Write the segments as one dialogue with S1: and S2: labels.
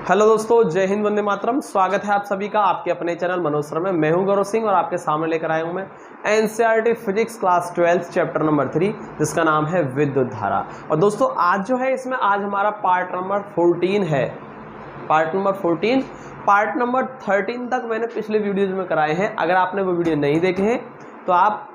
S1: Hello दोस्तों, जय हिंद, वंदे मातरम। स्वागत है आप सभी का आपके अपने चैनल मनोज सर में। मैं हूं गौरव सिंह और आपके सामने लेकर आया हूं मैं NCERT physics class 12 chapter number 3 जिसका नाम है विद्युत धारा। और दोस्तों आज जो है इसमें आज हमारा पार्ट नंबर 14 है। पार्ट नंबर 14, पार्ट नंबर 13 तक मैंने पिछले वीडियोज में कराए हैं। अगर आपने वो वीडियो नहीं देखे हैं तो आप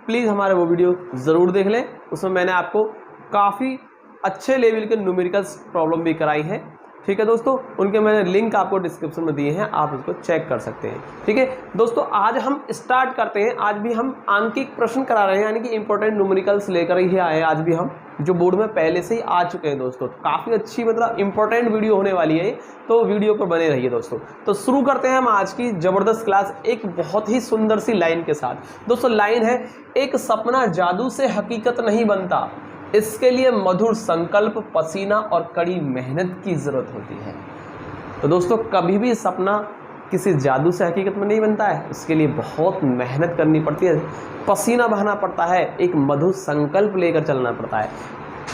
S1: प्लीज़ हमारे वो वीडियो ज़रूर देख लें। उसमें मैंने आपको काफ़ी अच्छे लेवल के न्यूमेरिकल्स प्रॉब्लम भी कराई हैं। ठीक है दोस्तों, उनके मैंने लिंक आपको डिस्क्रिप्शन में दिए हैं, आप उसको चेक कर सकते हैं। ठीक है दोस्तों, आज हम स्टार्ट करते हैं। आज भी हम आंकिक प्रश्न करा रहे हैं, यानी कि इंपॉर्टेंट न्यूमेरिकल्स लेकर ही आए हैं आज भी हम, जो बोर्ड में पहले से ही आ चुके हैं दोस्तों। तो काफ़ी अच्छी मतलब इंपॉर्टेंट वीडियो होने वाली है, तो वीडियो पर बने रहिए दोस्तों। तो शुरू करते हैं हम आज की ज़बरदस्त क्लास एक बहुत ही सुंदर सी लाइन के साथ। दोस्तों लाइन है, एक सपना जादू से हकीकत नहीं बनता, इसके लिए मधुर संकल्प, पसीना और कड़ी मेहनत की जरूरत होती है। तो दोस्तों कभी भी सपना किसी जादू से हकीकत में नहीं बनता है, उसके लिए बहुत मेहनत करनी पड़ती है, पसीना बहाना पड़ता है, एक मधुर संकल्प लेकर चलना पड़ता है।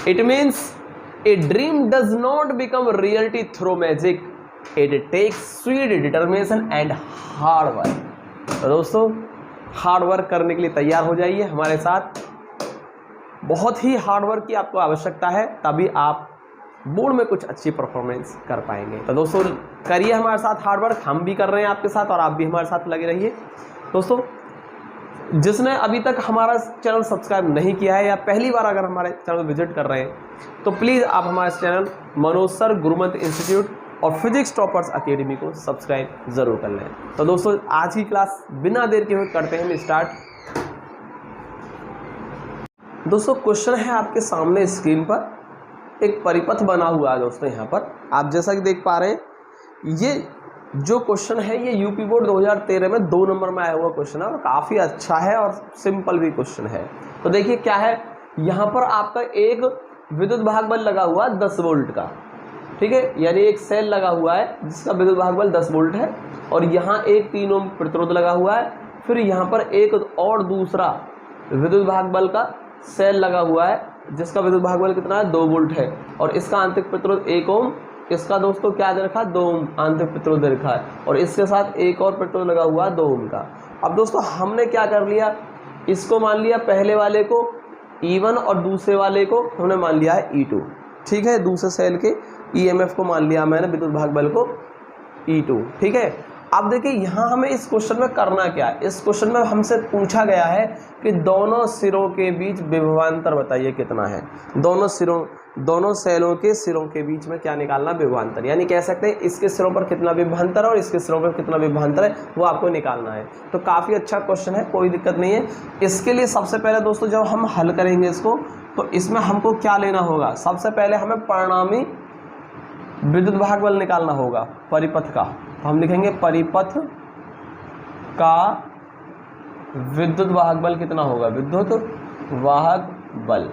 S1: It means a dream does not become reality through magic, it takes sweet determination and hard work. तो दोस्तों हार्ड वर्क करने के लिए तैयार हो जाइए हमारे साथ। बहुत ही हार्ड वर्क की आपको आवश्यकता है, तभी आप बोर्ड में कुछ अच्छी परफॉर्मेंस कर पाएंगे। तो दोस्तों करिए हमारे साथ हार्ड वर्क, हम भी कर रहे हैं आपके साथ और आप भी हमारे साथ लगे रहिए। दोस्तों जिसने अभी तक हमारा चैनल सब्सक्राइब नहीं किया है या पहली बार अगर हमारे चैनल विजिट कर रहे हैं तो प्लीज़ आप हमारे चैनल मनोज सर गुरुमंत्र इंस्टीट्यूट और फिजिक्स टॉपर्स अकेडमी को सब्सक्राइब ज़रूर कर लें। तो दोस्तों आज की क्लास बिना देर के हुए करते हैं हम स्टार्ट। दोस्तों क्वेश्चन है आपके सामने स्क्रीन पर, एक परिपथ बना हुआ है दोस्तों। यहाँ पर आप जैसा कि देख पा रहे हैं, ये जो क्वेश्चन है ये यूपी बोर्ड 2013 में 2 नंबर में आया हुआ क्वेश्चन है और काफ़ी अच्छा है और सिंपल भी क्वेश्चन है। तो देखिए क्या है, यहाँ पर आपका एक विद्युत भाग बल लगा हुआ है 10 वोल्ट का। ठीक है, यानी एक सेल लगा हुआ है जिसका विद्युत भाग बल 10 वोल्ट है और यहाँ एक 3 ओम प्रतिरोध लगा हुआ है। फिर यहाँ पर एक और दूसरा विद्युत भाग बल का सेल लगा हुआ है जिसका विद्युत भाग बल कितना है, 2 वोल्ट है और इसका आंतरिक प्रतिरोध 1 ओम, इसका दोस्तों क्या दे रखा है, 2 ओम आंतरिक प्रतिरोध दे रखा है और इसके साथ एक और प्रतिरोध लगा हुआ है 2 ओम का। अब दोस्तों हमने क्या कर लिया, इसको मान लिया पहले वाले को E1 और दूसरे वाले को हमने मान लिया है E2। ठीक है, दूसरे सेल के EMF को मान लिया मैंने, विद्युत भाग बल को E2। ठीक है, अब देखिए यहाँ हमें इस क्वेश्चन में करना क्या है। इस क्वेश्चन में हमसे पूछा गया है कि दोनों सिरों के बीच विभवांतर बताइए कितना है। दोनों सेलों के सिरों के बीच में क्या निकालना, विभवांतर। यानी कह सकते हैं इसके सिरों पर कितना विभवांतर है और इसके सिरों पर कितना विभवांतर है, वो आपको निकालना है। तो काफ़ी अच्छा क्वेश्चन है, कोई दिक्कत नहीं है। इसके लिए सबसे पहले दोस्तों जब हम हल करेंगे इसको तो इसमें हमको क्या लेना होगा, सबसे पहले हमें परिणामी विद्युत भाग बल निकालना होगा परिपथ का। तो हम लिखेंगे परिपथ का विद्युत वाहक बल कितना होगा, विद्युत वाहक बल,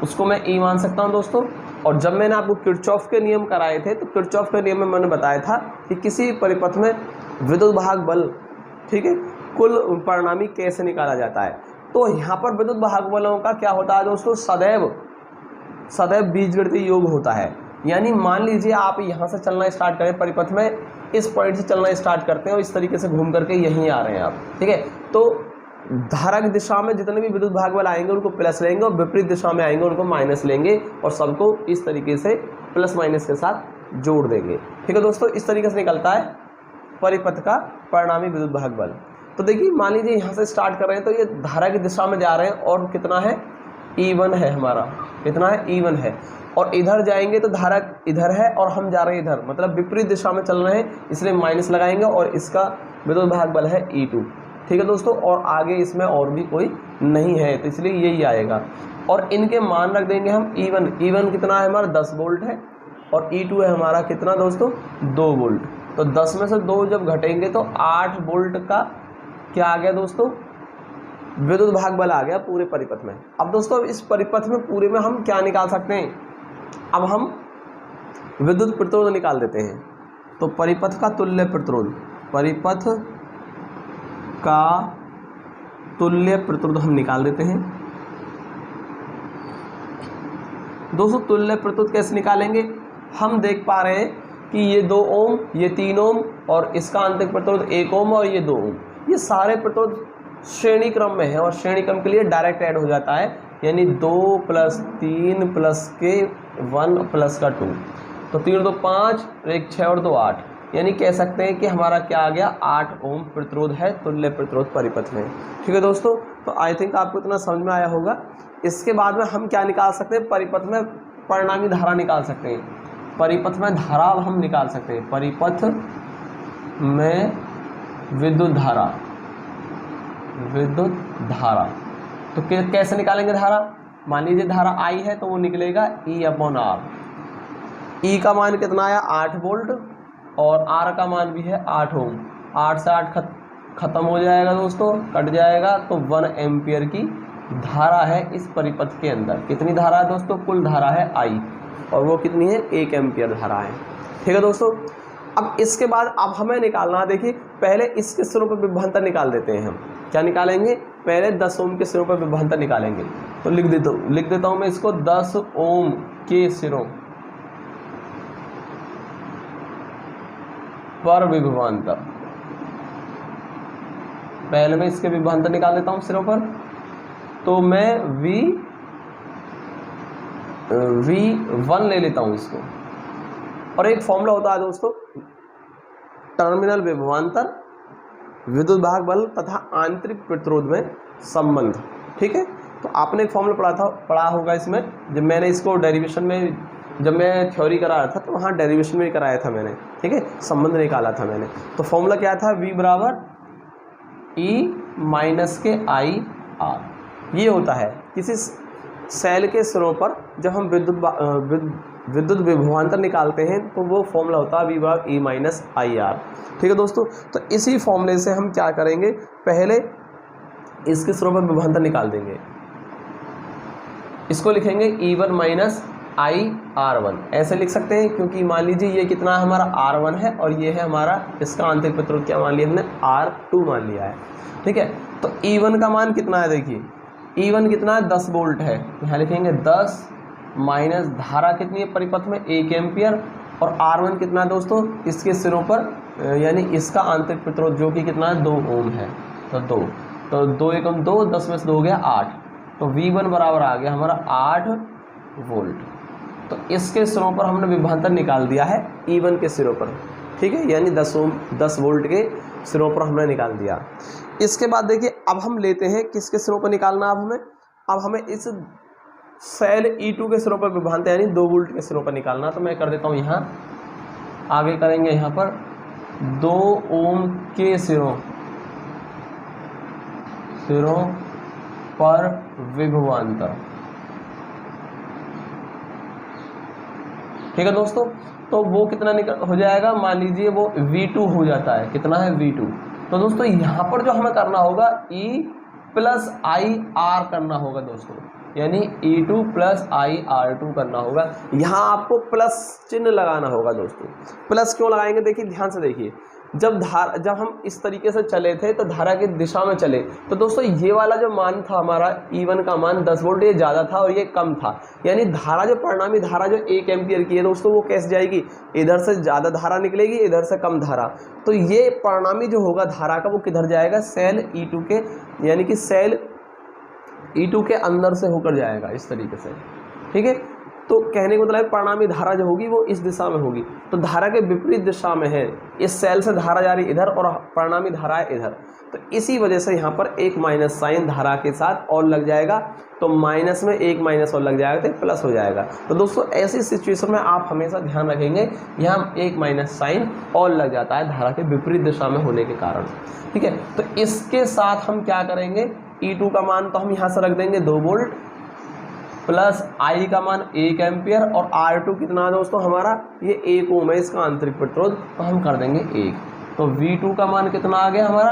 S1: उसको मैं E मान सकता हूं दोस्तों। और जब मैंने आपको किरचॉफ के नियम कराए थे तो किरचॉफ के नियम में मैंने बताया था कि किसी परिपथ में विद्युत वाहक बल, ठीक है, कुल परिणामी कैसे निकाला जाता है। तो यहाँ पर विद्युत वाहक बलों का क्या होता है दोस्तों, सदैव बीजगणितीय योग होता है। यानी मान लीजिए आप यहाँ से चलना स्टार्ट करें परिपथ में, इस पॉइंट से चलना स्टार्ट करते हैं और इस तरीके से घूम करके यहीं आ रहे हैं आप। ठीक है, तो धारा की दिशा में जितने भी विद्युत भाग बल आएंगे उनको प्लस लेंगे और विपरीत दिशा में आएंगे उनको माइनस लेंगे और सबको इस तरीके से प्लस माइनस के साथ जोड़ देंगे। ठीक है दोस्तों, इस तरीके से निकलता है परिपथ का परिणामी विद्युत भाग बल। तो देखिए मान लीजिए यहाँ से स्टार्ट कर रहे हैं तो ये धारा की दिशा में जा रहे हैं और कितना है, E1 है हमारा, कितना है, E1 है। और इधर जाएंगे तो धारा इधर है और हम जा रहे हैं इधर, मतलब विपरीत दिशा में चल रहे हैं, इसलिए माइनस लगाएंगे और इसका विद्युत भाग बल है E2। ठीक है दोस्तों, और आगे इसमें और भी कोई नहीं है तो इसलिए यही आएगा और इनके मान रख देंगे हम E1 कितना है हमारा, 10 वोल्ट है और E2 है हमारा कितना दोस्तों, 2 वोल्ट। तो 10 में से 2 जब घटेंगे तो 8 वोल्ट का क्या आ गया दोस्तों, विद्युत भाग बल आ गया पूरे परिपथ में। अब दोस्तों इस परिपथ में पूरे में हम क्या निकाल सकते हैं, अब हम विद्युत प्रतिरोध निकाल देते हैं। तो परिपथ का तुल्य प्रतिरोध, परिपथ का तुल्य प्रतिरोध हम निकाल देते हैं। दोस्तों तुल्य प्रतिरोध कैसे निकालेंगे, हम देख पा रहे हैं कि ये 2 ओम, ये 3 ओम और इसका आंतरिक प्रतिरोध 1 ओम और ये 2 ओम, ये सारे प्रतिरोध श्रेणी क्रम में है और श्रेणी क्रम के लिए डायरेक्ट ऐड हो जाता है, यानी 2 + 3 + के 1 + का 2, तो 3 2 5, 1 6 और 2 8, यानी कह सकते हैं कि हमारा क्या आ गया 8 ओम प्रतिरोध है तुल्य प्रतिरोध परिपथ में। ठीक है दोस्तों, तो आई थिंक आपको इतना समझ में आया होगा। इसके बाद में हम क्या निकाल सकते हैं, परिपथ में परिणामी धारा निकाल सकते हैं, परिपथ में धारा हम निकाल सकते हैं, परिपथ में विद्युत धारा, विद्युत धारा। तो कैसे निकालेंगे धारा, मान लीजिए धारा I है तो वो निकलेगा E/R। E का मान कितना आया 8 वोल्ट और R का मान भी है 8 ओम, 8 से 8 खत्म हो जाएगा दोस्तों, कट जाएगा, तो 1 एम्पियर की धारा है इस परिपथ के अंदर। कितनी धारा है दोस्तों, कुल धारा है I और वो कितनी है 1 एम्पियर धारा है। ठीक है दोस्तों, अब इसके बाद अब हमें निकालना, देखिए पहले इसके सिरों पर विभवांतर निकाल देते हैं हम। क्या निकालेंगे, पहले 10 ओम के सिरों पर विभवांतर निकालेंगे। तो लिख देता हूँ मैं इसको, 10 ओम के सिरों पर विभवांतर। पहले मैं इसके विभवांतर निकाल देता हूँ सिरों पर, तो मैं V1 ले लेता हूँ इसको। और एक फॉर्मूला होता है दोस्तों, टर्मिनल विभवांतर, विद्युत वाहक बल तथा आंतरिक प्रतिरोध में संबंध। ठीक है, तो आपने एक फॉर्मूला पढ़ा होगा इसमें, जब मैंने इसको डेरिवेशन में, जब मैं थ्योरी करा रहा था तो वहाँ डेरिवेशन में कराया था मैंने। ठीक है, संबंध निकाला था मैंने। तो फॉर्मूला क्या था, V = E - IR। ये होता है किसी सेल के सिरों पर जब हम विद्युत विभवांतर निकालते हैं तो वो फॉर्मूला होता है V = E - IR। ठीक है दोस्तों, तो इसी फॉर्मूले से हम क्या करेंगे, पहले इसके सिरों पर विभवांतर निकाल देंगे। इसको लिखेंगे E1 - IR1, ऐसे लिख सकते हैं, क्योंकि मान लीजिए ये कितना है हमारा R1 है और ये है हमारा, इसका आंतरिक प्रतिरोध क्या मान लिया हमने, R2 मान लिया है। ठीक है, तो E1 का मान कितना है, देखिए E1 कितना है 10 वोल्ट है, यहाँ लिखेंगे 10 माइनस धारा कितनी है परिपथ में 1 एम्पियर, और R1 कितना है दोस्तों, इसके सिरों पर यानी इसका आंतरिक प्रतिरोध जो कि कितना है 2 ओम है, तो 2, तो 2 × 2, 10 में से 2 हो गया 8, तो V1 बराबर आ गया हमारा 8 वोल्ट। तो इसके सिरों पर हमने विभवांतर निकाल दिया है E1 के सिरों पर। ठीक है, यानी 10 वोल्ट के सिरों पर हमने निकाल दिया। इसके बाद देखिए अब हम लेते हैं किसके सिरों पर निकालना, अब हमें इस सेल E2 के सिरों पर विभवांतर यानी 2 वोल्ट के सिरों पर निकालना। तो मैं कर देता हूँ, यहाँ आगे करेंगे, यहाँ पर 2 ओम के सिरों पर विभवांतर। ठीक है दोस्तों, तो वो कितना हो जाएगा, मान लीजिए वो V2 हो जाता है, कितना है V2। तो दोस्तों यहाँ पर जो हमें करना होगा E + IR करना होगा दोस्तों, यानी E2 + IR2 करना होगा। यहाँ आपको प्लस चिन्ह लगाना होगा दोस्तों। प्लस क्यों लगाएंगे, देखिए ध्यान से देखिए, जब हम इस तरीके से चले थे तो धारा की दिशा में चले, तो दोस्तों ये वाला जो मान था हमारा E1 का मान 10 वोल्ट, ये ज़्यादा था और ये कम था, यानी धारा जो परिणामी धारा जो 1 एम्पियर की है दोस्तों, वो कैसे जाएगी, इधर से ज़्यादा धारा निकलेगी, इधर से कम धारा। तो ये परिणामी जो होगा धारा का, वो किधर जाएगा, सेल E2 के, यानी कि सेल E2 के अंदर से होकर जाएगा इस तरीके से। ठीक है, तो कहने का मतलब परिणामी धारा जो होगी वो इस दिशा में होगी, तो धारा के विपरीत दिशा में है, इस सेल से धारा जा रही इधर और परिणामी धारा है इधर, तो इसी वजह से यहाँ पर एक माइनस साइन धारा के साथ और लग जाएगा, तो माइनस में एक माइनस और लग जाएगा तो प्लस हो जाएगा। तो दोस्तों ऐसी सिचुएशन में आप हमेशा ध्यान रखेंगे, यहाँ एक माइनस साइन और लग जाता है धारा के विपरीत दिशा में होने के कारण। ठीक है, तो इसके साथ हम क्या करेंगे, E2 का मान तो हम यहाँ से रख देंगे 2 वोल्ट प्लस I का मान 1 एम्पियर, और R2 कितना है दोस्तों हमारा, ये 1 ओम है इसका आंतरिक प्रतिरोध, तो हम कर देंगे 1। तो V2 का मान कितना आ गया हमारा,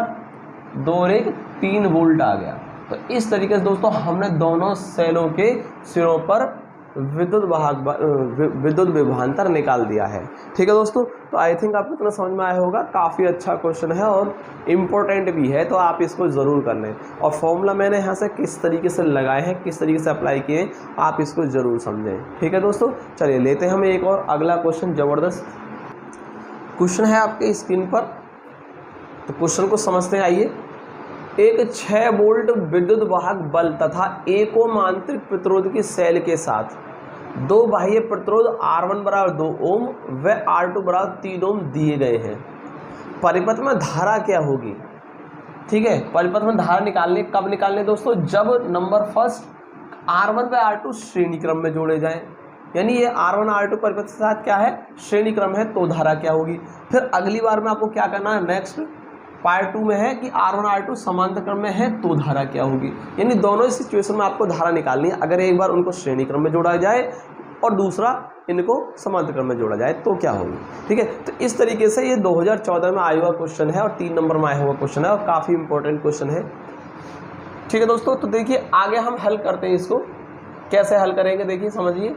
S1: 2 और 1 3 वोल्ट आ गया। तो इस तरीके से दोस्तों हमने दोनों सेलों के सिरों पर विद्युत विभवांतर निकाल दिया है। ठीक है दोस्तों, तो आई थिंक आपको इतना समझ में आया होगा। काफ़ी अच्छा क्वेश्चन है और इम्पोर्टेंट भी है, तो आप इसको ज़रूर कर लें। और फॉर्मूला मैंने यहाँ से किस तरीके से लगाए हैं, किस तरीके से अप्लाई किए, आप इसको ज़रूर समझें। ठीक है दोस्तों, चलिए लेते हैं हम एक और अगला क्वेश्चन ज़बरदस्त। क्वेश्चन है आपके स्क्रीन पर, तो क्वेश्चन को समझते हैं। आइए, एक 6 वोल्ट विद्युत वाहक बल तथा 1 ओम आंतरिक प्रतिरोध की सेल के साथ 2 बाह्य प्रतिरोध R1 बराबर 2 ओम व R2 बराबर 3 ओम दिए गए हैं। परिपथ में धारा क्या होगी? ठीक है, परिपथ में धारा निकालने कब निकालने दोस्तों? जब नंबर फर्स्ट R1 व R2 श्रेणी क्रम में जोड़े जाएं, यानी ये R1 R2 परिपथ के साथ क्या है? श्रेणी क्रम है, तो धारा क्या होगी। फिर अगली बार में आपको क्या करना है, नेक्स्ट पार्ट 2 में है कि R1 R2 समांतर क्रम में है तो धारा क्या होगी। यानी दोनों सिचुएशन में आपको धारा निकालनी है। अगर एक बार उनको श्रेणी क्रम में जोड़ा जाए और दूसरा इनको समांतर क्रम में जोड़ा जाए तो क्या होगी। ठीक है, तो इस तरीके से ये 2014 में आया हुआ क्वेश्चन है और 3 नंबर में आया हुआ क्वेश्चन है और काफ़ी इंपॉर्टेंट क्वेश्चन है। ठीक है दोस्तों, तो देखिए आगे हम हल करते हैं इसको। कैसे हल करेंगे देखिए, समझिए।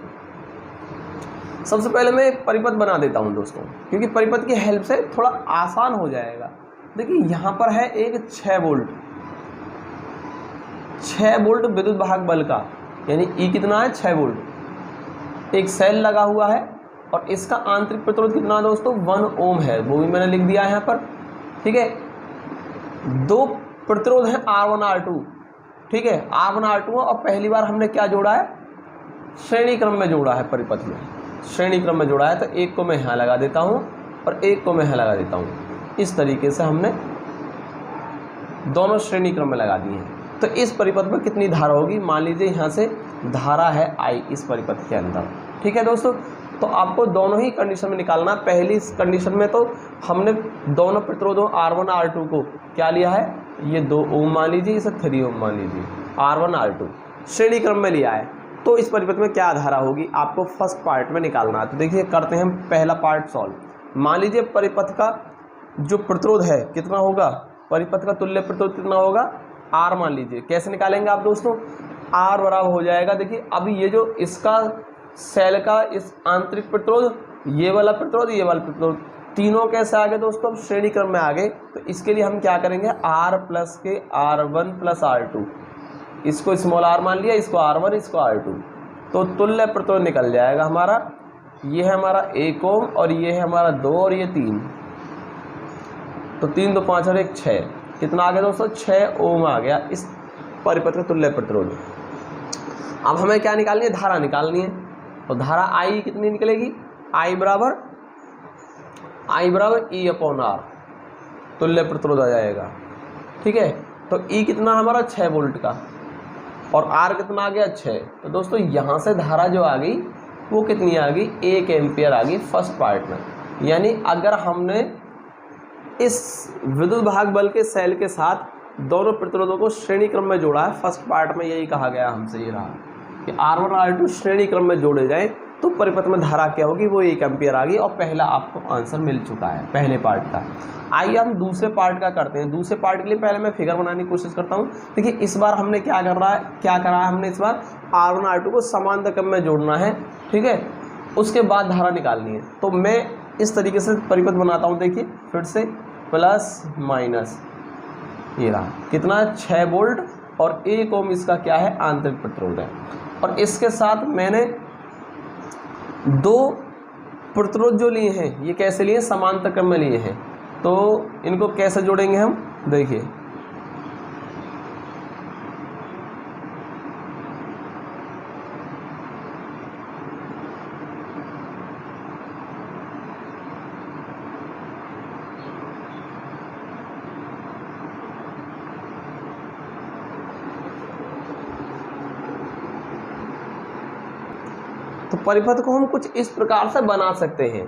S1: सबसे पहले मैं एक परिपथ बना देता हूँ दोस्तों, क्योंकि परिपथ की हेल्प से थोड़ा आसान हो जाएगा। देखिए यहाँ पर है एक 6 वोल्ट विद्युत वाहक बल का, यानी E कितना है? 6 वोल्ट। एक सेल लगा हुआ है और इसका आंतरिक प्रतिरोध कितना है दोस्तों? 1 ओम है, वो भी मैंने लिख दिया है यहाँ पर। ठीक है, 2 प्रतिरोध है R1 R2। ठीक है, R1 R2 और पहली बार हमने क्या जोड़ा है? श्रेणी क्रम में जोड़ा है, परिपथ में श्रेणी क्रम में जोड़ा है। तो एक को मैं यहाँ लगा देता हूँ और एक को मैं यहाँ लगा देता हूँ। इस तरीके से हमने दोनों श्रेणी क्रम में लगा दिए हैं। तो इस परिपथ में कितनी धारा होगी? मान लीजिए यहाँ से धारा है I इस परिपथ के अंदर। ठीक है दोस्तों, तो आपको दोनों ही कंडीशन में निकालना। पहली कंडीशन में तो हमने दोनों प्रतिरोधों R1 R2 को क्या लिया है? ये 2 ओम मान लीजिए, इसे 3 ओम मान लीजिए। R1 R2 श्रेणी क्रम में लिया है, तो इस परिपथ में क्या धारा होगी आपको फर्स्ट पार्ट में निकालना है। तो देखिए करते हैं हम पहला पार्ट सॉल्व। मान लीजिए परिपथ का जो प्रतिरोध है कितना होगा? परिपथ का तुल्य प्रतिरोध कितना होगा? R मान लीजिए। कैसे निकालेंगे आप दोस्तों? R बराबर हो जाएगा, देखिए अब ये जो इसका सेल का इस आंतरिक प्रतिरोध, ये वाला प्रतिरोध, ये वाला प्रतिरोध, तीनों कैसे आ गए दोस्तों? अब श्रेणी क्रम में आ गए। तो इसके लिए हम क्या करेंगे? R प्लस के R1 प्लस R2, इसको स्मॉल r मान लिया, इसको R1 इसको R2, तो तुल्य प्रतिरोध निकल जाएगा हमारा। ये है हमारा 1 ओम और ये है हमारा 2 और ये 3, तो 3 2 5 और 1 6, कितना आ गया दोस्तों? 6 ओम आ गया इस परिपथ का तुल्य प्रतिरोध। अब हमें क्या निकालनी है? धारा निकालनी है। तो धारा I कितनी निकलेगी? I बराबर E अपॉन R, तुल्य प्रतिरोध आ जाएगा। ठीक है, तो E कितना हमारा? 6 वोल्ट का, और R कितना आ गया? 6। तो दोस्तों यहाँ से धारा जो आ गई वो कितनी आ गई? 1 एम्पियर आ गई फर्स्ट पार्ट में। यानी अगर हमने इस विद्युत वाहक बल के सेल के साथ दोनों प्रतिरोधों को श्रेणी क्रम में जोड़ा है, फर्स्ट पार्ट में यही कहा गया हमसे, ये रहा कि R1 R2 श्रेणी क्रम में जोड़े जाए तो परिपथ में धारा क्या होगी? वो 1 एम्पियर आ गई। और पहला आपको आंसर मिल चुका है पहले पार्ट का। आइए हम दूसरे पार्ट का करते हैं। दूसरे पार्ट के लिए पहले मैं फिगर बनाने की कोशिश करता हूँ। देखिए इस बार हमने क्या करा है? हमने इस बार R1 R2 को समांतर क्रम में जोड़ना है। ठीक है, उसके बाद धारा निकालनी है। तो मैं इस तरीके से परिपथ बनाता हूँ। देखिए फिर से प्लस माइनस, ये रहा कितना? 6 वोल्ट और 1 ओम इसका क्या है? आंतरिक प्रतिरोध है। और इसके साथ मैंने 2 प्रतिरोध जो लिए हैं, ये कैसे लिए? समांतर क्रम में लिए हैं। तो इनको कैसे जोड़ेंगे हम? देखिए तो परिपथ को हम कुछ इस प्रकार से बना सकते हैं।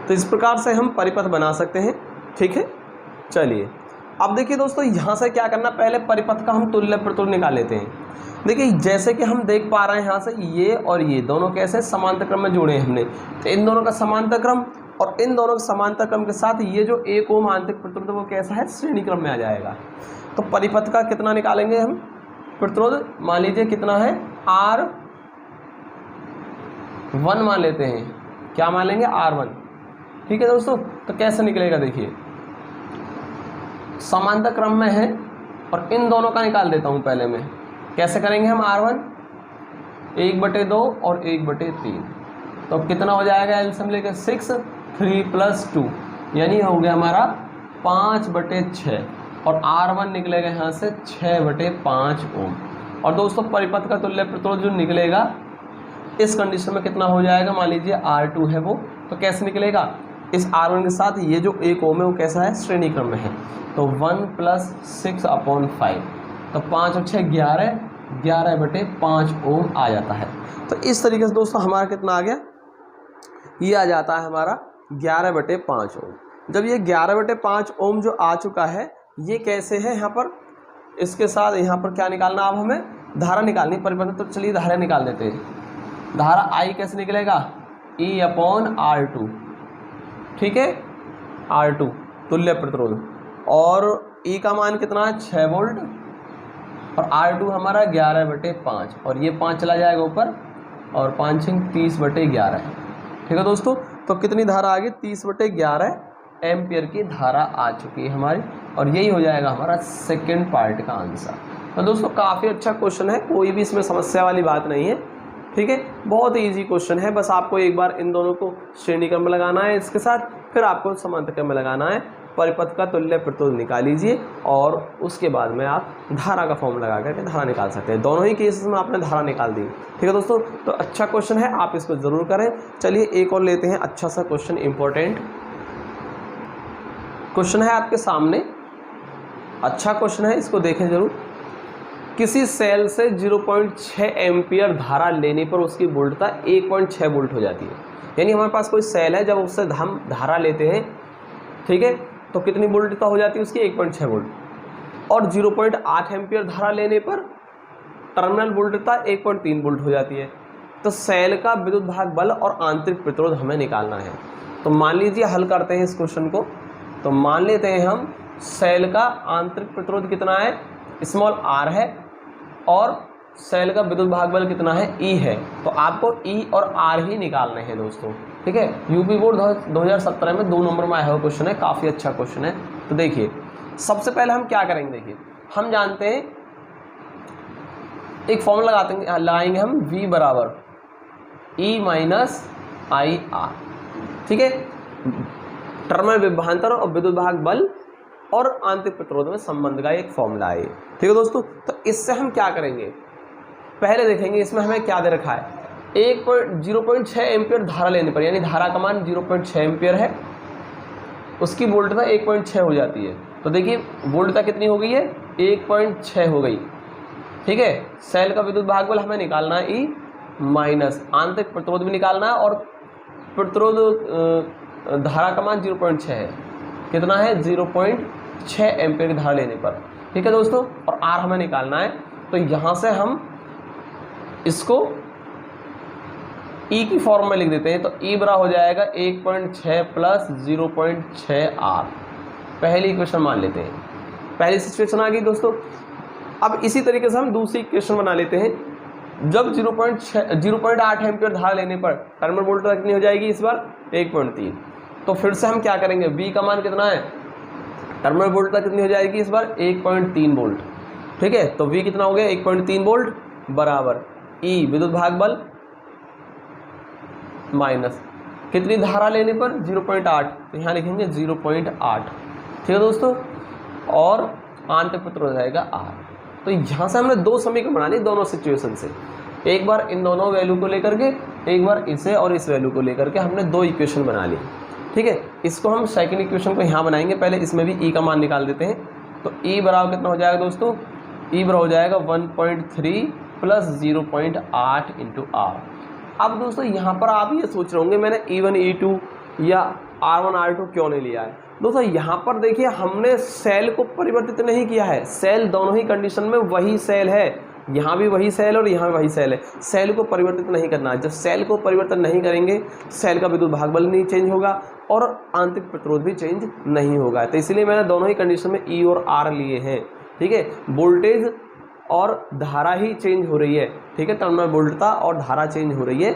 S1: तो इस प्रकार से हम परिपथ बना सकते हैं। ठीक है, चलिए अब देखिए दोस्तों यहाँ से क्या करना, पहले परिपथ का हम तुल्य प्रतिरोध निकाल लेते हैं। देखिए जैसे कि हम देख पा रहे हैं यहाँ से ये और ये दोनों कैसे समांतर क्रम में जुड़े हैं हमने, तो इन दोनों का समांतर क्रम और इन दोनों के समांतर क्रम के साथ ये जो 1 ओम आंतरिक प्रतिरोध वो कैसा है? श्रेणी क्रम में आ जाएगा। तो परिपथ का कितना निकालेंगे हम? प्रतिरोध मान लीजिए कितना है? R1 मान लेते हैं। क्या मान लेंगे? R1। ठीक है दोस्तों, तो कैसे निकलेगा? देखिए समांतर क्रम में है और इन दोनों का निकाल देता हूं पहले मैं। कैसे करेंगे हम? R1 1/2 और 1/3, तो कितना हो जाएगा एलसीएम लेके 6, 3 + 2 यानी हो गया हमारा 5/6 और R1 निकलेगा यहाँ से 6/5 ओम। और दोस्तों परिपथ का तुल्य प्रतिरोध जो निकलेगा इस कंडीशन में कितना हो जाएगा, मान लीजिए R2 है वो, तो कैसे निकलेगा, इस R1 के साथ ये जो 1 ओम है वो कैसा है, श्रेणी क्रम में है, तो 1 + 6/5, तो 5 और 6 11, 11/5 ओम आ जाता है। तो इस तरीके से दोस्तों हमारा कितना आ गया, ये आ जाता है हमारा 11/5 ओम। जब ये 11/5 ओम जो आ चुका है, ये कैसे है यहाँ पर, इसके साथ यहाँ पर क्या निकालना, अब हमें धारा निकालनी परिपथ, तो चलिए धारा निकाल देते हैं। धारा I कैसे निकलेगा, E/R2, ठीक है, R2 तुल्य प्रतिरोध, और E का मान कितना है 6 वोल्ट, और R2 हमारा 11/5, और ये 5 चला जाएगा ऊपर, और 5 × 30/11 है। ठीक है दोस्तों, तो कितनी धारा आ गई, 30/11 एम्पियर की धारा आ चुकी है हमारी, और यही हो जाएगा हमारा सेकंड पार्ट का आंसर। तो दोस्तों काफ़ी अच्छा क्वेश्चन है, कोई भी इसमें समस्या वाली बात नहीं है। ठीक है, बहुत ही ईजी क्वेश्चन है, बस आपको एक बार इन दोनों को श्रेणी क्रम में लगाना है, इसके साथ फिर आपको समांतर क्रम में लगाना है, परिपथ का तुल्य प्रतिरोध निकाल लीजिए, और उसके बाद में आप धारा का फॉर्म लगा करके धारा निकाल सकते हैं। दोनों ही केसेस में आपने धारा निकाल दी। ठीक है दोस्तों, तो अच्छा क्वेश्चन है, आप इसको ज़रूर करें। चलिए एक और लेते हैं अच्छा सा क्वेश्चन, इंपॉर्टेंट क्वेश्चन है आपके सामने, अच्छा क्वेश्चन है, इसको देखें जरूर। किसी सेल से 0.6 एम्पियर धारा लेने पर उसकी वोल्टता 1.6 वोल्ट हो जाती है। यानी हमारे पास कोई सेल है, जब उससे हम धारा लेते हैं, ठीक है, तो कितनी वोल्टता हो जाती है उसकी 1.6 वोल्ट, और 0.8 एम्पियर धारा लेने पर टर्मिनल वोल्टता 1.3 वोल्ट हो जाती है। तो सेल का विद्युत भाग बल और आंतरिक प्रतिरोध हमें निकालना है। तो मान लीजिए हल करते हैं इस क्वेश्चन को, तो मान लेते हैं हम सेल का आंतरिक प्रतिरोध कितना है, स्मॉल r है, और सेल का विद्युत भाग बल कितना है, E है। तो आपको E और R ही निकालने हैं दोस्तों। ठीक है, यूपी बोर्ड 2017 में 2 नंबर में आया हुआ क्वेश्चन है, काफ़ी अच्छा क्वेश्चन है। तो देखिए सबसे पहले हम क्या करेंगे, देखिए हम जानते हैं एक फॉर्मूला लगाएंगे हम, V = E - IR। ठीक है, टर्मिनल विभवांतर और विद्युत भाग बल और आंतरिक प्रतिरोध में संबंध का एक फॉर्मूला है। ठीक है दोस्तों, तो इससे हम क्या करेंगे, पहले देखेंगे इसमें हमें क्या दे रखा है, 0.6 एम्पियर धारा लेने पर, यानी धारा का मान 0.6 एम्पियर है, उसकी वोल्टता 1.6 हो जाती है। तो देखिए वोल्टता कितनी हो गई है, 1.6 हो गई। ठीक है, सेल का विद्युत भाग बल हमें निकालना है E माइनस आंतरिक प्रतिरोध भी निकालना है, और प्रतिरोध धारा का मान 0.6 है, कितना है 0.6 एम्पियर की धारा लेने पर। ठीक है दोस्तों, और R हमें निकालना है। तो यहाँ से हम इसको E की फॉर्म में लिख देते हैं, तो E बराबर हो जाएगा 1.6 + 0.6 R। पहली इक्वेशन मान लेते हैं, पहली सिचुएशन आ गई दोस्तों। अब इसी तरीके से हम दूसरी इक्वेशन बना लेते हैं। जब 0.8 एम्पियर धारा लेने पर टर्मिनल वोल्टेज कितनी हो जाएगी, इस बार 1.3। तो फिर से हम क्या करेंगे, V का मान कितना है, टर्मिनल वोल्टेज कितनी हो जाएगी इस बार 1.3 वोल्ट। ठीक है, तो V कितना हो गया 1.3 वोल्ट बराबर E विद्युत भाग बल माइनस कितनी धारा लेने पर 0.8, तो यहाँ लिखेंगे 0.8। ठीक है दोस्तों, और आंतरिक प्रतिरोध रहेगा R। तो यहाँ से हमने 2 समीकरण बना लिए दोनों सिचुएशन से, एक बार इन दोनों वैल्यू को लेकर के, एक बार इसे और इस वैल्यू को लेकर के हमने 2 इक्वेशन बना ली। ठीक है, इसको हम सेकंड इक्वेशन को यहाँ बनाएंगे, पहले इसमें भी E का मान निकाल देते हैं। तो E बराबर कितना हो जाएगा दोस्तों, E बराबर हो जाएगा 1.3 + 0.8 × R। अब दोस्तों यहाँ पर आप ये सोच रहे होंगे मैंने E1 E2 या R1 R2 क्यों नहीं लिया है। दोस्तों यहाँ पर देखिए हमने सेल को परिवर्तित नहीं किया है, सेल दोनों ही कंडीशन में वही सेल है, यहाँ भी वही सेल और यहाँ भी वही सेल है। सेल को परिवर्तित नहीं करना है, जब सेल को परिवर्तन नहीं करेंगे सेल का विद्युत भाग बल नहीं चेंज होगा और आंतरिक प्रतिरोध भी चेंज नहीं होगा। तो इसलिए मैंने दोनों ही कंडीशन में E और R लिए हैं। ठीक है, वोल्टेज और धारा ही चेंज हो रही है। ठीक है, टर्मिनल वोल्टता और धारा चेंज हो रही है,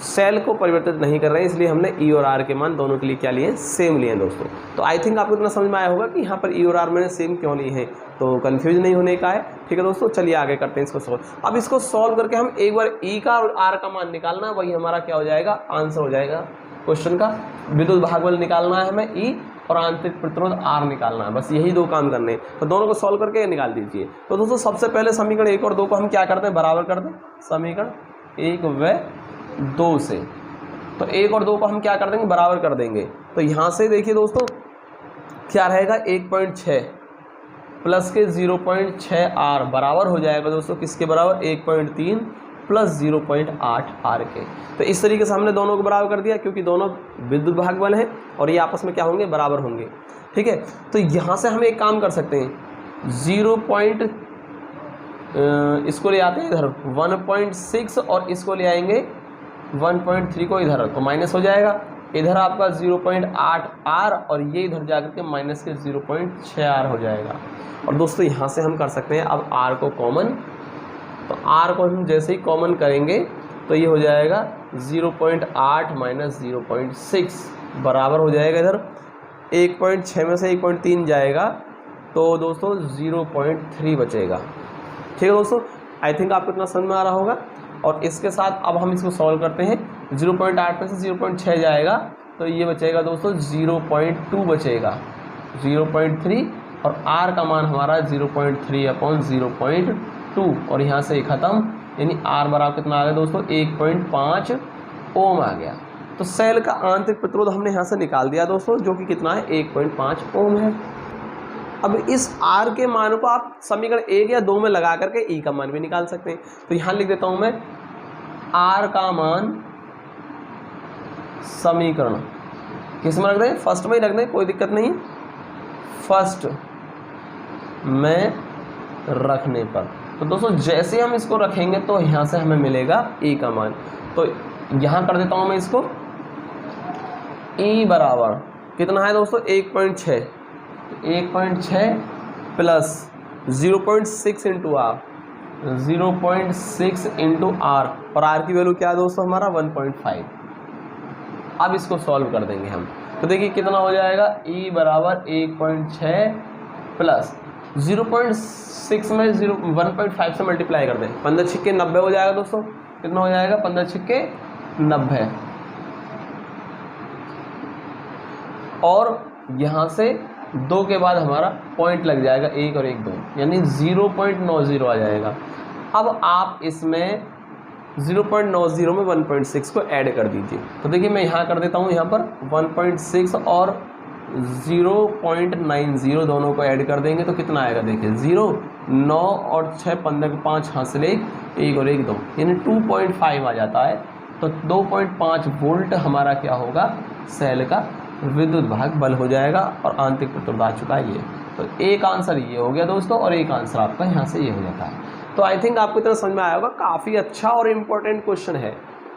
S1: सेल को परिवर्तित नहीं कर रहे हैं, इसलिए हमने ई और आर के मान दोनों के लिए क्या लिए, सेम लिए हैं दोस्तों। तो आई थिंक आपको इतना समझ में आया होगा कि यहाँ पर ई और आर मैंने सेम क्यों लिए हैं, तो कंफ्यूज नहीं होने का है। ठीक है दोस्तों, चलिए आगे करते हैं इसको सॉल्व। अब इसको सॉल्व करके हम एक बार ई का और आर का मान निकालना है, वही हमारा क्या हो जाएगा, आंसर हो जाएगा क्वेश्चन का। विद्युत भागबल निकालना है हमें ई, और आंतरिक प्रतिरोध आर निकालना है, बस यही दो काम करने हैं। तो दोनों को सॉल्व करके निकाल दीजिए। तो दोस्तों सबसे पहले समीकरण 1 और 2 को हम क्या करते हैं, बराबर कर दें। समीकरण 1 व 2 से, तो 1 और 2 को हम क्या कर देंगे, बराबर कर देंगे। तो यहाँ से देखिए दोस्तों क्या रहेगा, 1.6 प्लस के 0.6 आर बराबर हो जाएगा दोस्तों किसके बराबर, 1.3 प्लस 0.8 आर के। तो इस तरीके से हमने दोनों को बराबर कर दिया, क्योंकि दोनों विद्युत भागबल हैं और ये आपस में क्या होंगे, बराबर होंगे। ठीक है, तो यहाँ से हम एक काम कर सकते हैं, इसको ले आते हैं इधर 1.6 और इसको ले आएंगे 1.3 को इधर, तो माइनस हो जाएगा। इधर आपका 0.8 आर और ये इधर जाकर के माइनस के 0.6 आर हो जाएगा। और दोस्तों यहाँ से हम कर सकते हैं अब आर को कॉमन, तो आर को हम जैसे ही कॉमन करेंगे तो ये हो जाएगा 0.8 माइनस 0.6 बराबर हो जाएगा, इधर 1.6 में से 1.3 जाएगा, तो दोस्तों 0.3 बचेगा। ठीक है दोस्तों, आई थिंक आपको इतना समझ में आ रहा होगा। और इसके साथ अब हम इसको सॉल्व करते हैं, 0.8 में से 0.6 जाएगा, तो ये बचेगा दोस्तों 0.2 बचेगा, 0.3 और आर का मान हमारा 0.3/0.2 और यहाँ से ख़त्म, यानी आर बराबर कितना आ गया दोस्तों, 1.5 ओम आ गया। तो सेल का आंतरिक प्रतिरोध हमने यहाँ से निकाल दिया दोस्तों, जो कि कितना है, 1.5 ओम है। अब इस R के मान को आप समीकरण 1 या 2 में लगा करके E का मान भी निकाल सकते हैं। तो यहाँ लिख देता हूँ मैं, R का मान समीकरण किस में रख दें, फर्स्ट में ही रख दें, कोई दिक्कत नहीं, फर्स्ट में रखने पर। तो दोस्तों जैसे हम इसको रखेंगे तो यहाँ से हमें मिलेगा E का मान। तो यहाँ कर देता हूँ मैं इसको, E बराबर कितना है दोस्तों, 1.6 plus 0.6 into R, 0.6 into R, और आर की वैल्यू क्या है दोस्तों हमारा 1.5। अब इसको सॉल्व कर देंगे हम, तो देखिए कितना हो जाएगा, E बराबर 1.6 प्लस 0.6 में 1.5 से मल्टीप्लाई कर दें, 15 छिक्के 90 हो जाएगा दोस्तों। कितना हो जाएगा, 15 छिक्के 90, और यहाँ से 2 के बाद हमारा पॉइंट लग जाएगा, 1 और 1 2, यानी 0.90 आ जाएगा। अब आप इसमें 0.90 में 1.6 को ऐड कर दीजिए। तो देखिए मैं यहाँ कर देता हूँ, यहाँ पर 1.6 और 0.90 दोनों को ऐड कर देंगे तो कितना आएगा, देखिए 0, 9 और 6, 15 के 5 हासिल 1 और 1 2, यानी 2.5 आ जाता है। तो 2.5 वोल्ट हमारा क्या होगा, सेल का विद्युत भाग बल हो जाएगा, और आंतरिक प्रतिरोध आ चुका है ये। तो एक आंसर ये हो गया दोस्तों, और एक आंसर आपका यहाँ से ये हो जाता है। तो आई थिंक आपको इतना समझ में आया होगा, काफ़ी अच्छा और इम्पोर्टेंट क्वेश्चन है,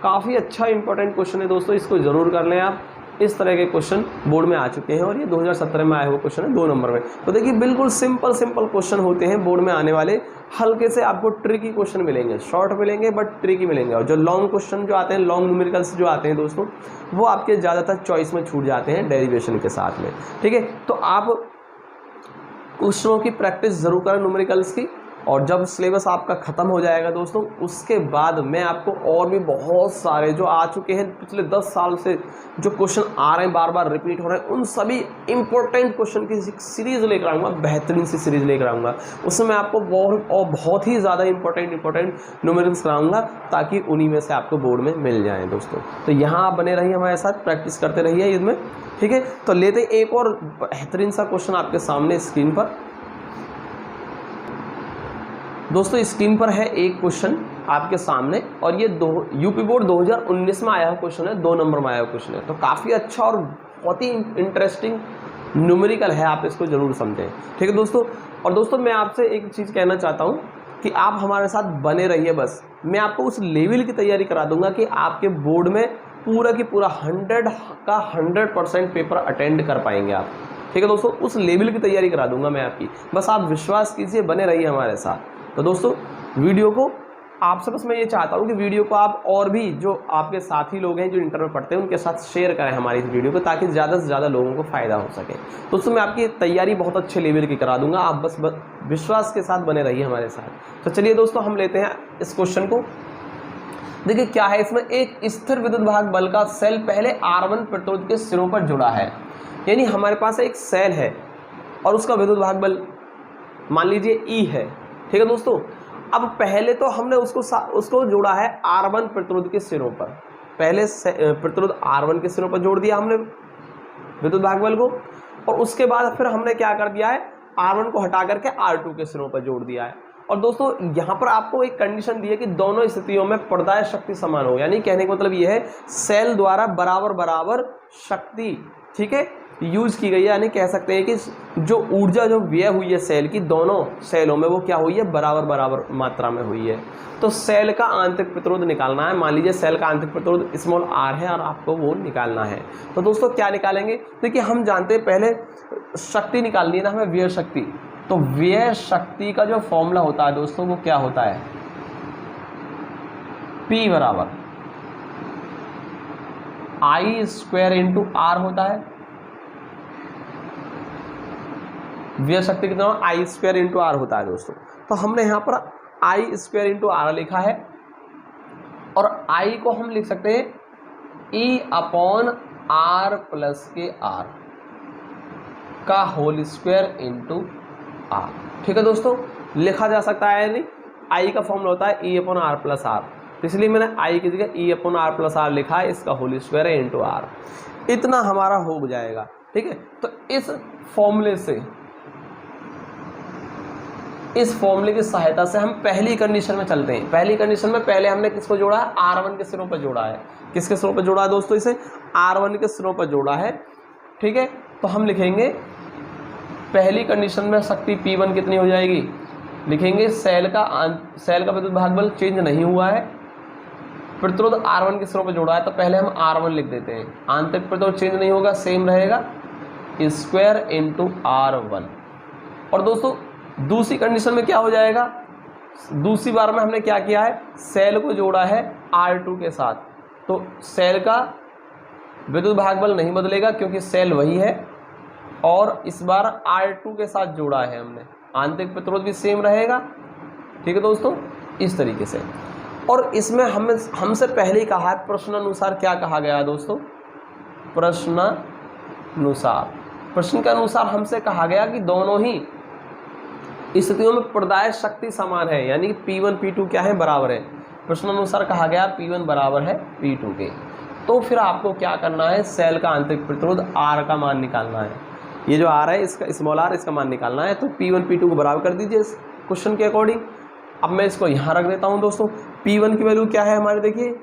S1: काफ़ी अच्छा इंपॉर्टेंट क्वेश्चन है दोस्तों, इसको ज़रूर कर लें आप। इस तरह के क्वेश्चन बोर्ड में आ चुके हैं, और ये 2017 में आया हुआ क्वेश्चन है 2 नंबर में। तो देखिए बिल्कुल सिंपल क्वेश्चन होते हैं बोर्ड में आने वाले, हल्के से आपको ट्रिकी क्वेश्चन मिलेंगे, शॉर्ट मिलेंगे बट ट्रिकी मिलेंगे। और जो लॉन्ग क्वेश्चन जो आते हैं, लॉन्ग न्यूमेरिकल्स जो आते हैं दोस्तों, वो आपके ज़्यादातर चॉइस में छूट जाते हैं डेरिवेशन के साथ में। ठीक है, तो आप क्वेश्चनों की प्रैक्टिस ज़रूर करें न्यूमेरिकल्स की, और जब सिलेबस आपका ख़त्म हो जाएगा दोस्तों, उसके बाद मैं आपको और भी बहुत सारे जो आ चुके हैं पिछले 10 साल से जो क्वेश्चन आ रहे हैं, बार बार रिपीट हो रहे हैं, उन सभी इंपॉर्टेंट क्वेश्चन की सीरीज़ लेकर आऊँगा, बेहतरीन सी सीरीज़ लेकर आऊँगा। उसमें मैं आपको बहुत ही ज़्यादा इंपॉर्टेंट न्यूमेरिकल्स कराऊँगा, ताकि उन्हीं में से आपको बोर्ड में मिल जाएँ दोस्तों। तो यहाँ आप बने रहिए हमारे साथ, प्रैक्टिस करते रहिए इसमें। ठीक है, तो लेते हैं एक और बेहतरीन सा क्वेश्चन आपके सामने स्क्रीन पर। दोस्तों स्क्रीन पर है एक क्वेश्चन आपके सामने, और ये यूपी बोर्ड 2019 में आया हुआ क्वेश्चन है, 2 नंबर में आया हुआ क्वेश्चन है। तो काफ़ी अच्छा और बहुत ही इंटरेस्टिंग न्यूमेरिकल है, आप इसको ज़रूर समझें। ठीक है दोस्तों, और दोस्तों मैं आपसे एक चीज़ कहना चाहता हूँ कि आप हमारे साथ बने रहिए, बस मैं आपको उस लेवल की तैयारी करा दूंगा कि आपके बोर्ड में पूरा की पूरा 100 का 100% पेपर अटेंड कर पाएंगे आप। ठीक है दोस्तों, उस लेवल की तैयारी करा दूंगा मैं आपकी, बस आप विश्वास कीजिए, बने रहिए हमारे साथ। तो दोस्तों वीडियो को आपसे बस मैं ये चाहता हूँ कि वीडियो को आप और भी जो आपके साथी लोग हैं जो इंटर में पढ़ते हैं उनके साथ शेयर करें हमारी इस वीडियो को, ताकि ज़्यादा से ज़्यादा लोगों को फ़ायदा हो सके। तो उसमें आपकी तैयारी बहुत अच्छे लेवल की करा दूंगा, आप बस विश्वास के साथ बने रहिए हमारे साथ। तो चलिए दोस्तों हम लेते हैं इस क्वेश्चन को। देखिए क्या है इसमें, एक स्थिर विद्युत भाग बल का सेल पहले R1 प्रतिरोध के सिरों पर जुड़ा है। यानी हमारे पास एक सेल है और उसका विद्युत भाग बल मान लीजिए E है, ठीक है दोस्तों। अब पहले तो हमने उसको जोड़ा है R1 प्रतिरोध के सिरों पर, पहले प्रतिरोध R1 के सिरों पर जोड़ दिया हमने विद्युत भाग बल को, और उसके बाद फिर हमने क्या कर दिया है, R1 को हटा करके R2 के सिरों पर जोड़ दिया है। और दोस्तों यहाँ पर आपको एक कंडीशन दी है कि दोनों स्थितियों में प्रदाय शक्ति समान हो, यानी कहने का मतलब ये है सेल द्वारा बराबर बराबर शक्ति, ठीक है, यूज की गई है। यानी कह सकते हैं कि जो ऊर्जा जो व्यय हुई है सेल की, दोनों सेलों में वो क्या हुई है, बराबर बराबर मात्रा में हुई है। तो सेल का आंतरिक प्रतिरोध निकालना है। मान लीजिए सेल का आंतरिक प्रतिरोध स्मॉल r है और आपको वो निकालना है। तो दोस्तों क्या निकालेंगे, देखिए हम जानते हैं पहले शक्ति निकालनी है ना हमें, व्यय शक्ति। तो व्यय शक्ति का जो फॉर्मूला होता है दोस्तों वो क्या होता है, P बराबर I² इंटू R होता है। व्यय शक्ति कितना, I² इंटू R होता है दोस्तों। तो हमने यहाँ पर I² इंटू R लिखा है, और I को हम लिख सकते हैं E/R प्लस के R का होल स्क्वायर इंटू R, ठीक है दोस्तों, लिखा जा सकता है। नहीं, I का फॉर्मूला होता है E/R प्लस R, तो इसलिए मैंने I की जगह E/R प्लस R लिखा है, इसका होल स्क्वायर है इंटू R। इतना हमारा हो जाएगा, ठीक है। तो इस फॉर्मूले से, इस फॉर्मूले की सहायता से हम पहली कंडीशन में चलते हैं। पहली कंडीशन में पहले हमने किसको जोड़ा है, R1 के सिरों पर जोड़ा है। किसके सिरों पर जोड़ा है दोस्तों, इसे R1 के सिरों पर जोड़ा है, ठीक है। तो हम लिखेंगे पहली कंडीशन में शक्ति P1 कितनी हो जाएगी, लिखेंगे सेल का विद्युत भाग बल चेंज नहीं हुआ है, प्रतिरोध R1 के सिरों पर जोड़ा है, तो पहले हम R1 लिख देते हैं। आंतरिक प्रतिरोध चेंज नहीं होगा, सेम रहेगा, स्क्वायर इंटू R1। और दोस्तों दूसरी कंडीशन में क्या हो जाएगा, दूसरी बार में हमने क्या किया है, सेल को जोड़ा है R2 के साथ, तो सेल का विद्युत भाग बल नहीं बदलेगा क्योंकि सेल वही है, और इस बार R2 के साथ जोड़ा है हमने, आंतरिक प्रतिरोध भी सेम रहेगा, ठीक है दोस्तों, इस तरीके से। और इसमें हमसे पहले ही कहा है प्रश्नानुसार, क्या कहा गया है दोस्तों, प्रश्न के अनुसार हमसे कहा गया कि दोनों ही स्थितियों में प्रदाय शक्ति समान है, यानी कि P1 P2 क्या है, बराबर है। प्रश्नानुसार कहा गया P1 बराबर है P2 के। तो फिर आपको क्या करना है, सेल का आंतरिक प्रतिरोध R का मान निकालना है। ये जो R है इसका स्मॉल r, इसका मान निकालना है। तो P1 P2 को बराबर कर दीजिए इस क्वेश्चन के अकॉर्डिंग। अब मैं इसको यहाँ रख देता हूँ दोस्तों। P1 की वैल्यू क्या है हमारे, देखिए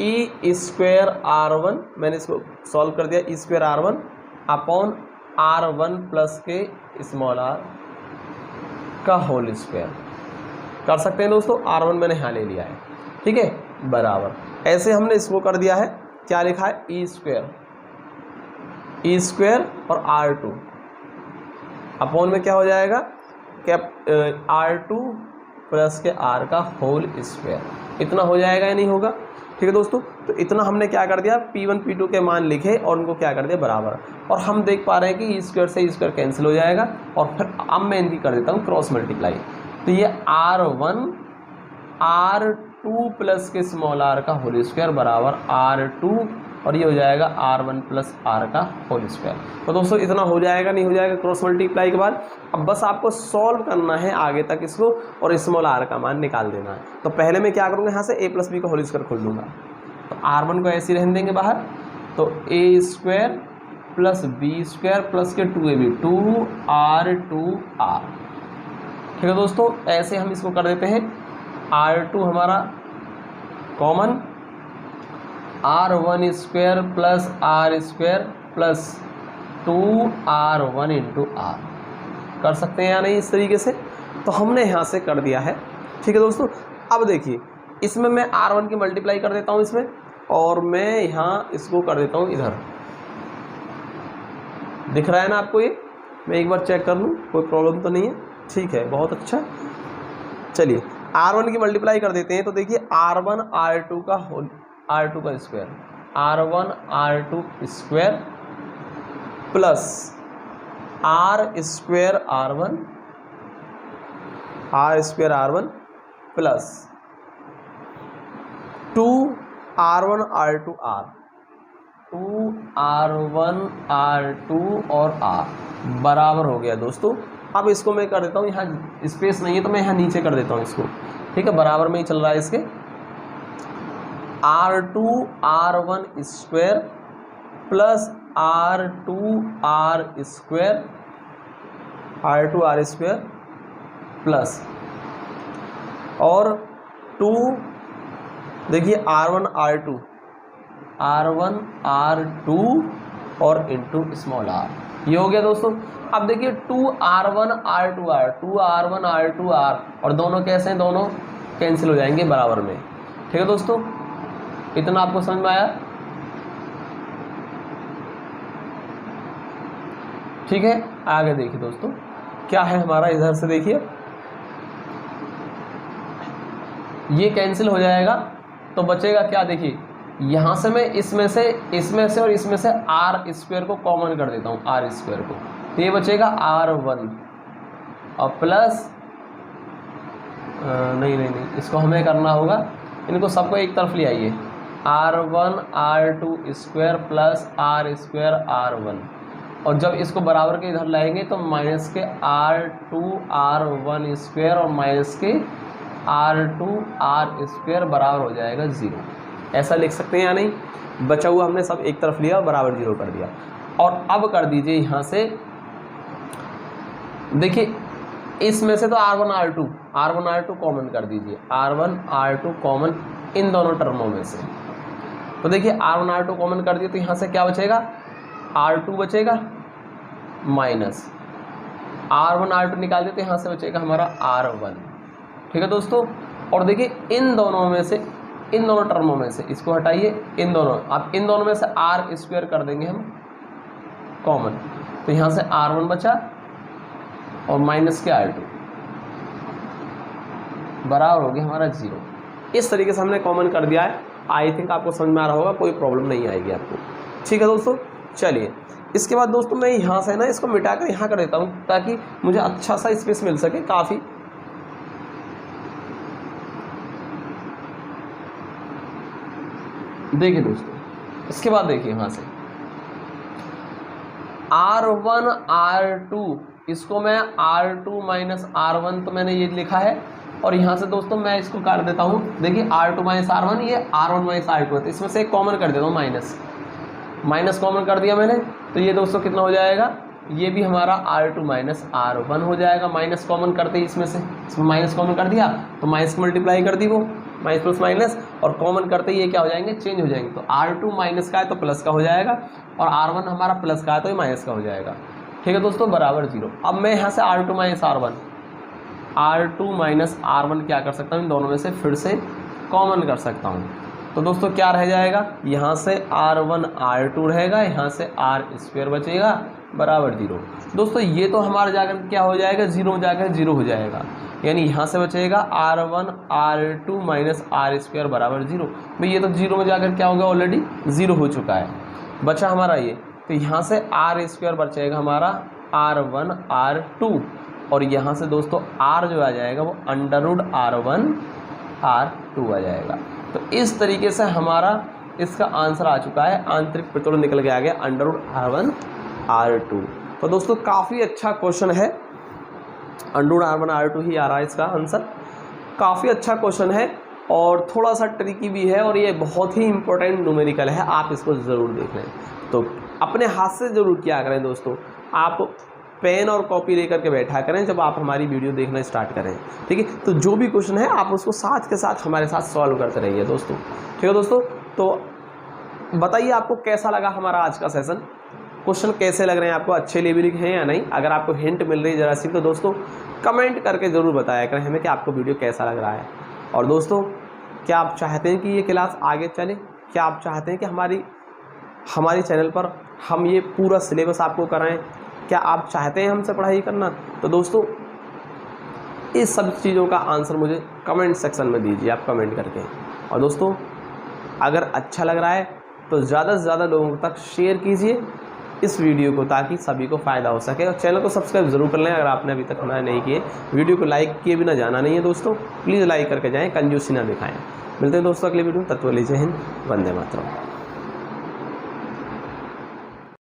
S1: E²R1, मैंने इसको सॉल्व कर दिया, E²R1 अपॉन R1 प्लस के स्मॉल r का होल स्क्वायर कर सकते हैं दोस्तों। R1 मैंने यहाँ ले लिया है, ठीक है, बराबर। ऐसे हमने इसको कर दिया है, क्या लिखा है, E² और R2 अपॉन में क्या हो जाएगा, R2 प्लस के R का होल स्क्वायर। इतना हो जाएगा या नहीं होगा, ठीक है दोस्तों। तो इतना हमने क्या कर दिया, P1 P2 के मान लिखे और उनको क्या कर दिया, बराबर। और हम देख पा रहे हैं कि E² से E² कैंसिल हो जाएगा, और फिर अब मैं इनकी कर देता हूँ क्रॉस मल्टीप्लाई। तो ये R1 R2 प्लस के स्मॉल r का होल स्क्वायर बराबर R2, और ये हो जाएगा R1 प्लस R का होल स्क्वायर। तो दोस्तों इतना हो जाएगा, नहीं हो जाएगा क्रॉस मल्टीप्लाई के बाद। अब बस आपको सॉल्व करना है आगे तक इसको, और स्मॉल r का मान निकाल देना है। तो पहले मैं क्या करूँगा, यहाँ से a प्लस b का होल स्क्वायर खोल दूँगा। तो R1 को ऐसे ही रहने देंगे बाहर, तो a² प्लस b² प्लस के 2ab 2R2R, ठीक है दोस्तों। ऐसे हम इसको कर देते हैं, R2 हमारा common, R1² plus R² plus 2R1 into R कर सकते हैं या नहीं, इस तरीके से। तो हमने यहाँ से कर दिया है, ठीक है दोस्तों। अब देखिए इसमें मैं R1 की मल्टीप्लाई कर देता हूँ इसमें, और मैं यहाँ इसको कर देता हूँ इधर। दिख रहा है ना आपको, ये मैं एक बार चेक कर लूँ, कोई प्रॉब्लम तो नहीं है, ठीक है, बहुत अच्छा। चलिए R1 की मल्टीप्लाई कर देते हैं तो देखिए R1 R2 का square, R1 R2 square plus R square R1 plus 2R1 R2 R, 2R1 R2 और R बराबर हो गया दोस्तों। अब इसको मैं कर देता हूँ, यहाँ स्पेस नहीं है तो मैं यहाँ नीचे कर देता हूँ इसको, ठीक है, बराबर में ही चल रहा है इसके। R2 R1 square plus R2 R square, R2 R square plus और 2 देखिए R1 R2 और इंटू स्मॉल r, ये हो गया दोस्तों। अब देखिए 2R1 R2 R और दोनों कैसे हैं, दोनों कैंसिल हो जाएंगे बराबर में, ठीक है दोस्तों। इतना आपको समझ में आया, ठीक है। आगे देखिए दोस्तों क्या है हमारा, इधर से देखिए ये कैंसिल हो जाएगा तो बचेगा क्या, देखिए यहाँ से मैं इसमें से और इसमें से R स्क्वायर को कॉमन कर देता हूँ, R स्क्वायर को, तो ये बचेगा R1 और प्लस नहीं इसको हमें करना होगा, इनको सबको एक तरफ ले आइए, R1 R2 square plus R square R1, और जब इसको बराबर के इधर लाएंगे तो माइनस के R2 R1 स्क्वायर और माइनस के R2 R स्क्वायर बराबर हो जाएगा 0। ऐसा लिख सकते हैं या नहीं, बचा हुआ हमने सब एक तरफ लिया बराबर 0 कर दिया। और अब कर दीजिए यहाँ से, देखिए इसमें से तो R1 R2 कॉमन कर दीजिए, R1 R2 कॉमन इन दोनों टर्मों में से, तो देखिए R1 R2 कॉमन कर दिए तो यहाँ से क्या बचेगा, R2 बचेगा माइनस R1 R2 निकाल दिए तो यहाँ से बचेगा हमारा R1, ठीक है दोस्तों। और देखिए इन दोनों में से, इन दोनों टर्मों में से इसको हटाइए, इन दोनों में से R स्क्वायर कर देंगे हम कॉमन, तो यहाँ से R1 बचा और माइनस के R2 बराबर हो गया हमारा 0। इस तरीके से हमने कॉमन कर दिया है। आई थिंक आपको समझ में आ रहा होगा, कोई प्रॉब्लम नहीं आएगी आपको, ठीक है दोस्तों। चलिए इसके बाद दोस्तों मैं यहाँ से ना इसको मिटाकर यहाँ कर देता हूँ ताकि मुझे अच्छा सा स्पेस मिल सके काफ़ी। देखिए दोस्तों इसके बाद देखिए यहाँ से R1 R2, इसको मैं R2 माइनस R1 तो मैंने ये लिखा है, और यहाँ से दोस्तों मैं इसको कर देता हूँ, देखिए R2 माइनस R1, ये R1 माइनस R2 है, तो इसमें से एक कॉमन कर देता हूँ, माइनस कॉमन कर दिया मैंने, तो ये दोस्तों कितना हो जाएगा, ये भी हमारा R2 माइनस R1 हो जाएगा। माइनस कॉमन करते ही इसमें माइनस कॉमन कर दिया तो माइनस की मल्टीप्लाई कर दी, वो माइनस प्लस माइनस, और कॉमन करते ही ये क्या हो जाएंगे, चेंज हो जाएंगे, तो R2 माइनस का है तो प्लस का हो जाएगा, और R1 हमारा प्लस का है तो ये माइनस का हो जाएगा, ठीक है दोस्तों, बराबर 0। अब मैं यहाँ से R2 माइनस R1 क्या कर सकता हूँ, इन दोनों में से फिर से कॉमन कर सकता हूँ, तो दोस्तों क्या रह जाएगा, यहाँ से R1 R2 रहेगा, यहाँ से R स्क्वायर बचेगा बराबर 0। दोस्तों ये तो हमारा जाकर क्या हो जाएगा, 0 जाकर 0 हो जाएगा, यानी यहाँ से बचेगा R1 R2 minus R square बराबर 0। भाई ये तो 0 में जाकर क्या होगा, ऑलरेडी 0 हो चुका है, बचा हमारा ये, तो यहाँ से R स्क्वायर बचेगा हमारा R1 R2, और यहाँ से दोस्तों R जो आ जाएगा वो अंडरवुड R1 R2 आ जाएगा। तो इस तरीके से हमारा इसका आंसर आ चुका है, आंतरिक प्रतिरोध निकल के आ गया अंडरवुड R1 R2। तो दोस्तों काफ़ी अच्छा क्वेश्चन है, अंडरवुड R1 R2 ही आ रहा है इसका आंसर, काफ़ी अच्छा क्वेश्चन है और थोड़ा सा ट्रिकी भी है, और ये बहुत ही इंपॉर्टेंट न्यूमेरिकल है, आप इसको ज़रूर देख लें। तो अपने हाथ से ज़रूर किया करें दोस्तों, आप पेन और कॉपी लेकर के बैठा करें जब आप हमारी वीडियो देखना स्टार्ट करें, ठीक है। तो जो भी क्वेश्चन है आप उसको साथ के साथ हमारे साथ सॉल्व करते रहिए दोस्तों, ठीक है दोस्तों। तो बताइए आपको कैसा लगा हमारा आज का सेशन, क्वेश्चन कैसे लग रहे हैं आपको, अच्छे लेवल के हैं या नहीं। अगर आपको हिंट मिल रही है ज़रा सी तो दोस्तों कमेंट करके ज़रूर बताया करें हमें कि आपको वीडियो कैसा लग रहा है। और दोस्तों क्या आप चाहते हैं कि ये क्लास आगे चले, क्या आप चाहते हैं कि हमारी चैनल पर हम ये पूरा सिलेबस आपको कराएं, क्या आप चाहते हैं हमसे पढ़ाई करना, तो दोस्तों इस सब चीज़ों का आंसर मुझे कमेंट सेक्शन में दीजिए आप कमेंट करके। और दोस्तों अगर अच्छा लग रहा है तो ज़्यादा से ज़्यादा लोगों तक शेयर कीजिए इस वीडियो को, ताकि सभी को फ़ायदा हो सके। और चैनल को सब्सक्राइब ज़रूर कर लें अगर आपने अभी तक हमारा नहीं किए। वीडियो को लाइक किए बिना जाना नहीं है दोस्तों, प्लीज़ लाइक करके जाएँ, कंजूसी ना दिखाएँ। मिलते हैं दोस्तों अगले वीडियो, तत्व लीजिए हिंद, वंदे मातरम।